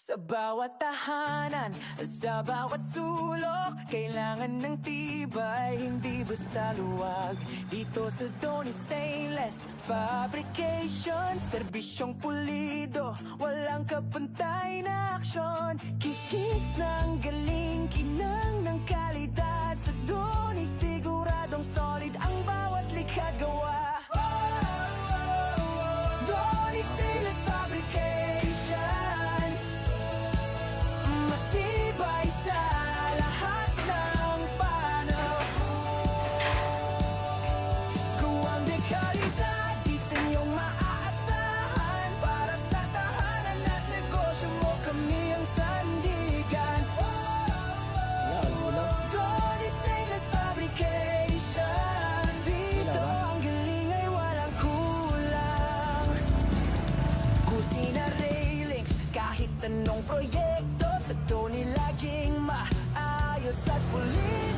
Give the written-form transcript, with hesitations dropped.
Sa bawat tahanan, sa bawat sulok, kailangan ng tibay, hindi basta luwag. Dito sa Doni Stainless Fabrication, serbisyong pulido, walang kapantay na aksyon. Kiss-kiss ng galing, kinang ng kalidad. Sa Doni siguradong solid ang bawat likha gawa. Doni Stainless Fabrication, matibay sa lahat ng panahon. Gawang de kalidad, disenyong maaasahan. Para sa tahanan at negosyo mo, kami ang sandigan. Doni Stainless Fabrication, dito ang galing ay walang kulang. Kusina railings, kahit anong proyekto, sa Doni laging maayos at pulido.